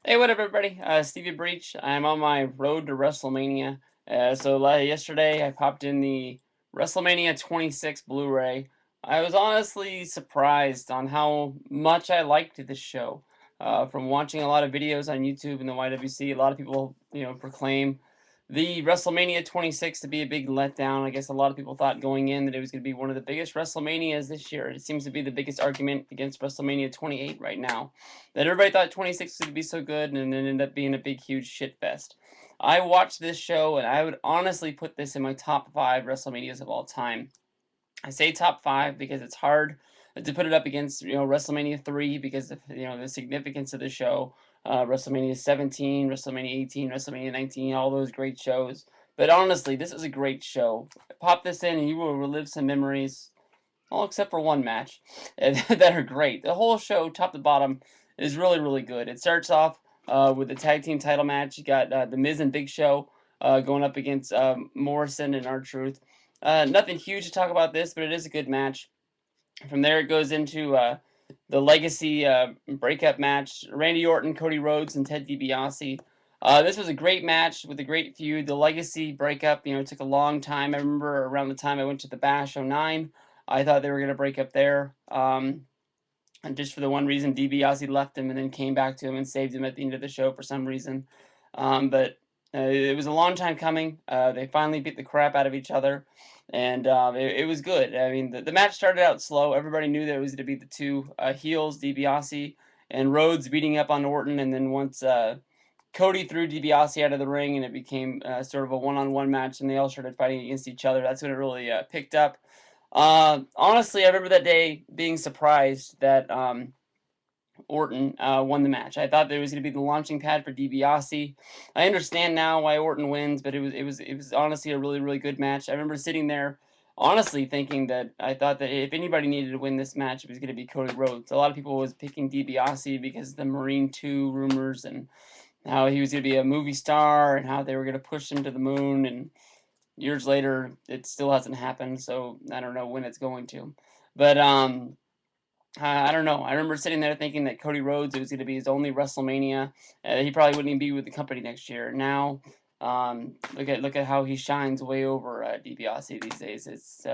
Hey, what up, everybody? Stevie Breech. I'm on my road to WrestleMania. Yesterday, I popped in the WrestleMania 26 Blu-ray. I was honestly surprised on how much I liked the show. From watching a lot of videos on YouTube and the YWC, a lot of people, proclaim the WrestleMania 26 to be a big letdown. I guess a lot of people thought going in that it was going to be one of the biggest WrestleManias this year. It seems to be the biggest argument against WrestleMania 28 right now. That everybody thought 26 was going to be so good and then ended up being a big, huge shit fest. I watched this show and I would honestly put this in my top 5 WrestleManias of all time. I say top 5 because it's hard to put it up against WrestleMania 3 because of the significance of the show. WrestleMania 17, WrestleMania 18, WrestleMania 19, all those great shows. But honestly, this is a great show. Pop this in and you will relive some memories, all except for one match, that are great. The whole show, top to bottom, is really, really good. It starts off with the tag team title match. You got The Miz and Big Show going up against Morrison and R-Truth. Nothing huge to talk about this, but it is a good match. From there, it goes into the Legacy breakup match. Randy Orton, Cody Rhodes, and Ted DiBiase. This was a great match with a great feud. The Legacy breakup, it took a long time. I remember around the time I went to the Bash '09, I thought they were going to break up there. And just for the one reason, DiBiase left him and then came back to him and saved him at the end of the show for some reason. But it was a long time coming. They finally beat the crap out of each other, and it was good. I mean, the match started out slow. Everybody knew that it was going to be the two heels, DiBiase and Rhodes, beating up on Orton, and then once Cody threw DiBiase out of the ring, and it became sort of a one-on-one match, and they all started fighting against each other. That's when it really picked up. Honestly, I remember that day being surprised that Orton won the match. I thought that it was going to be the launching pad for DiBiase. I understand now why Orton wins, but it was honestly a really, really good match. I remember sitting there honestly thinking that I thought that if anybody needed to win this match, it was going to be Cody Rhodes. A lot of people was picking DiBiase because of the Marine 2 rumors and how he was going to be a movie star and how they were going to push him to the moon, and years later it still hasn't happened, so I don't know when it's going to. But I don't know. I remember sitting there thinking that Cody Rhodes, it was going to be his only WrestleMania. He probably wouldn't even be with the company next year. Now, look at how he shines way over DiBiase these days. It's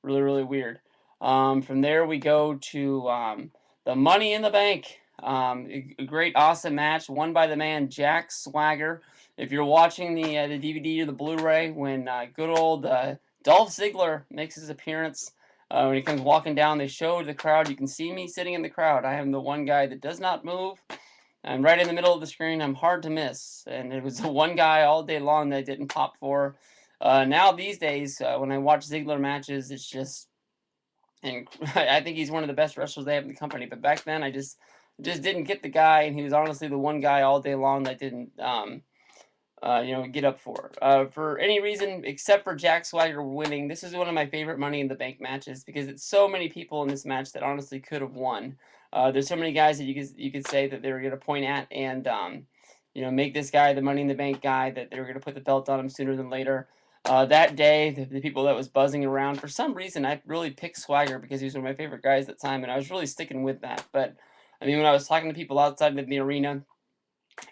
really, really weird. From there we go to the Money in the Bank. A great, awesome match won by the man Jack Swagger. If you're watching the DVD or the Blu-ray, when good old Dolph Ziggler makes his appearance. When he comes walking down, they show the crowd. You can see me sitting in the crowd. I am the one guy that does not move. I'm right in the middle of the screen. I'm hard to miss. And it was the one guy all day long that I didn't pop for. Now these days, when I watch Ziggler matches, it's just, and I think he's one of the best wrestlers they have in the company. But back then, I just didn't get the guy, and he was honestly the one guy all day long that didn't get up for. For any reason except for Jack Swagger winning, this is one of my favorite Money in the Bank matches because it's so many people in this match that honestly could have won. There's so many guys that you could say that they were going to point at and make this guy the Money in the Bank guy, that they were going to put the belt on him sooner than later. That day, the people that was buzzing around, for some reason, I really picked Swagger because he was one of my favorite guys at the time, and I was really sticking with that. But I mean, when I was talking to people outside of the arena,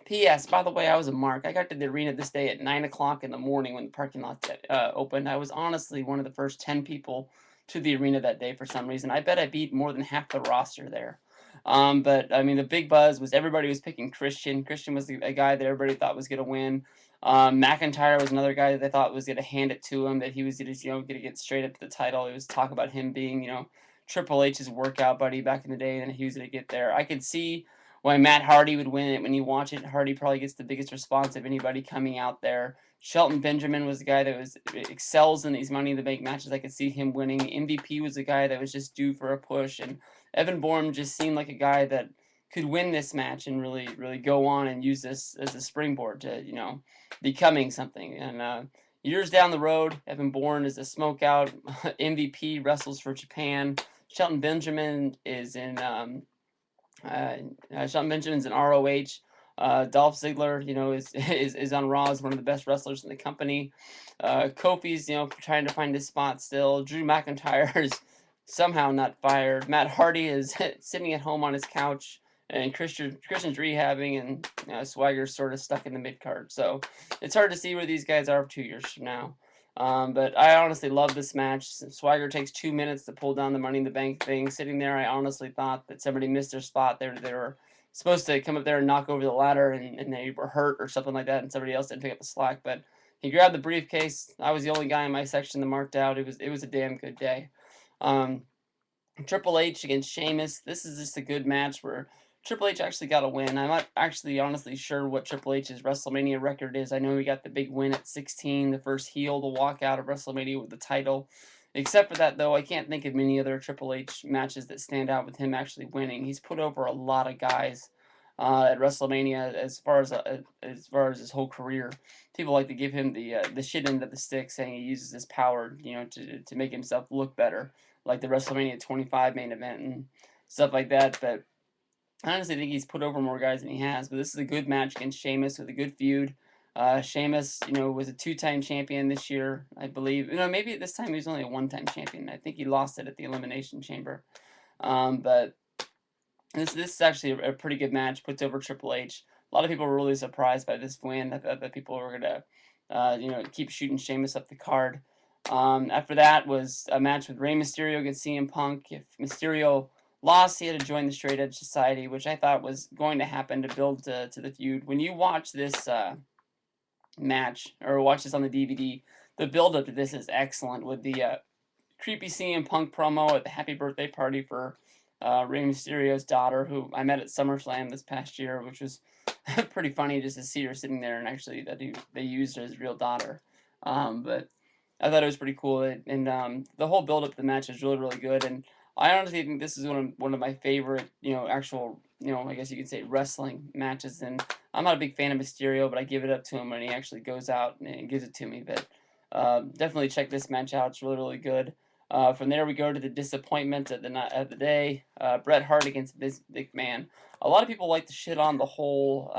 P.S. By the way, I was a mark. I got to the arena this day at 9 o'clock in the morning when the parking lot opened. I was honestly one of the first 10 people to the arena that day for some reason. I bet I beat more than half the roster there. But I mean, the big buzz was everybody was picking Christian. Christian was a guy that everybody thought was going to win. McIntyre was another guy that they thought was going to hand it to him, that he was going to get straight up to the title. It was talk about him being, Triple H's workout buddy back in the day, and he was going to get there. I could see why Matt Hardy would win it. When you watch it, Hardy probably gets the biggest response of anybody coming out there. Shelton Benjamin was the guy that excels in these Money in the Bank matches. I could see him winning. MVP was the guy that was just due for a push, and Evan Bourne just seemed like a guy that could win this match and really, really go on and use this as a springboard to, becoming something. And years down the road, Evan Bourne is a smokeout. MVP, wrestles for Japan. Shelton Benjamin is in Shawn Benjamin's in ROH. Dolph Ziggler, is on Raw as one of the best wrestlers in the company. Kofi's, trying to find his spot still. Drew McIntyre is somehow not fired. Matt Hardy is sitting at home on his couch and Christian's rehabbing, and Swagger's sort of stuck in the mid card. So it's hard to see where these guys are 2 years from now. But I honestly love this match. Swagger takes 2 minutes to pull down the Money in the Bank thing. Sitting there, I honestly thought that somebody missed their spot. They were supposed to come up there and knock over the ladder, and they were hurt or something like that, and somebody else didn't pick up the slack. But he grabbed the briefcase. I was the only guy in my section that marked out. It was a damn good day. Um, Triple H against Sheamus. This is just a good match where Triple H actually got a win. I'm not actually honestly sure what Triple H's WrestleMania record is. I know he got the big win at 16, the first heel to walk out of WrestleMania with the title. Except for that, though, I can't think of many other Triple H matches that stand out with him actually winning. He's put over a lot of guys at WrestleMania as far as his whole career. People like to give him the shit end of the stick, saying he uses his power, to make himself look better, like the WrestleMania 25 main event and stuff like that. But I honestly think he's put over more guys than he has. But this is a good match against Sheamus with a good feud. Sheamus, was a two-time champion this year, I believe. Maybe at this time he was only a one-time champion. I think he lost it at the Elimination Chamber. But this is actually a pretty good match. Puts over Triple H. A lot of people were really surprised by this win. I thought that people were gonna, keep shooting Sheamus up the card. After that was a match with Rey Mysterio against CM Punk. If Mysterio lost, he had to join the Straight Edge Society, which I thought was going to happen to build to the feud. When you watch this match or watch this on the DVD, the build up to this is excellent with the creepy CM Punk promo at the happy birthday party for Rey Mysterio's daughter, who I met at SummerSlam this past year, which was pretty funny just to see her sitting there and actually that they used her as real daughter. But I thought it was pretty cool, and the whole build up to the match is really really good. And I honestly think this is one of my favorite, actual, I guess you could say wrestling matches. And I'm not a big fan of Mysterio, but I give it up to him when he actually goes out and gives it to me. But definitely check this match out. It's really really good. From there, we go to the disappointment of the day. Bret Hart against Vince McMahon. A lot of people like to shit on the whole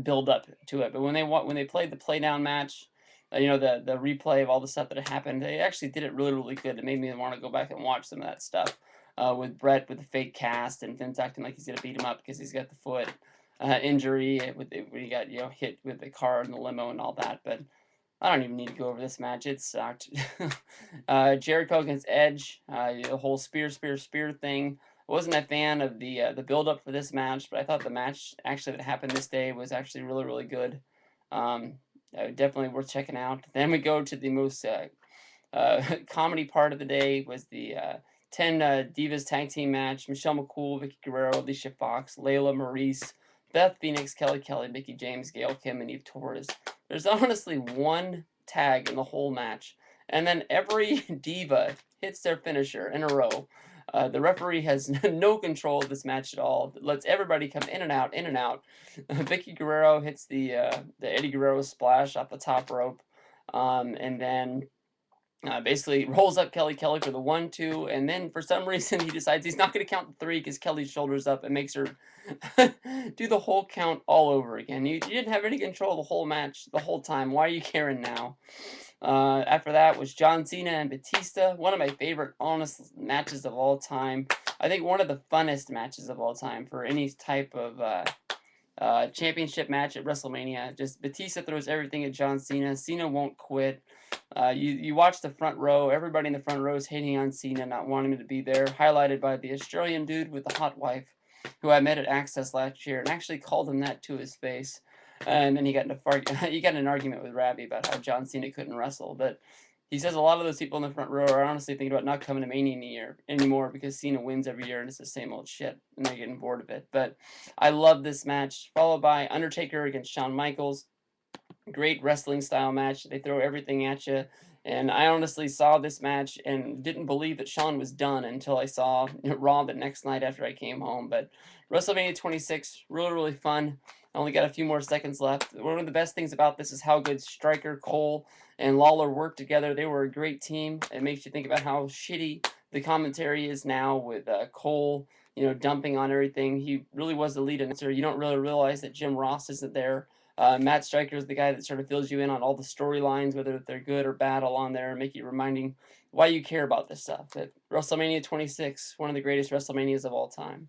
build up to it, but when they played the playdown match, the replay of all the stuff that had happened, they actually did it really really good. It made me want to go back and watch some of that stuff. With Bret with the fake cast and Vince acting like he's gonna beat him up because he's got the foot injury when he got hit with the car in the limo and all that, but. I don't even need to go over this match. It sucked. Jericho against Edge, the whole spear thing. I wasn't a fan of the build up for this match, but I thought the match actually that happened this day was actually really really good. Definitely worth checking out. Then we go to the most comedy part of the day was the 10 Divas tag team match. Michelle McCool, Vicky Guerrero, Alicia Fox, Layla Maurice, Beth Phoenix, Kelly, Mickey James, Gail Kim, and Eve Torres. There's honestly one tag in the whole match, and then every diva hits their finisher in a row. The referee has no control of this match at all. Lets everybody come in and out, in and out. Vicky Guerrero hits the Eddie Guerrero splash off the top rope, and then basically rolls up Kelly for the 1-2, and then for some reason he decides he's not going to count the 3 because Kelly's shoulders up and makes her do the whole count all over again. You didn't have any control of the whole match the whole time. Why are you caring now? After that was John Cena and Batista, one of my favorite honest matches of all time. I think one of the funnest matches of all time for any type of championship match at WrestleMania. Just Batista throws everything at John Cena. Cena won't quit. You watch the front row. Everybody in the front row is hating on Cena, not wanting him to be there. Highlighted by the Australian dude with the hot wife, who I met at Access last year, and actually called him that to his face. And then he got in an argument with Ravi about how John Cena couldn't wrestle. But he says a lot of those people in the front row are honestly thinking about not coming to Mania anymore because Cena wins every year and it's the same old shit, and they're getting bored of it. But I love this match. Followed by Undertaker against Shawn Michaels. Great wrestling style match. They throw everything at you. And I honestly saw this match and didn't believe that Shawn was done until I saw Raw the next night after I came home. But WrestleMania 26, really, really fun. I only got a few more seconds left. One of the best things about this is how good Stryker, Cole, and Lawler worked together. They were a great team. It makes you think about how shitty the commentary is now with Cole, dumping on everything. He really was the lead announcer. You don't really realize that Jim Ross isn't there. Matt Stryker is the guy that sort of fills you in on all the storylines, whether they're good or bad, along there, and make you reminding why you care about this stuff. But WrestleMania 26, one of the greatest WrestleManias of all time.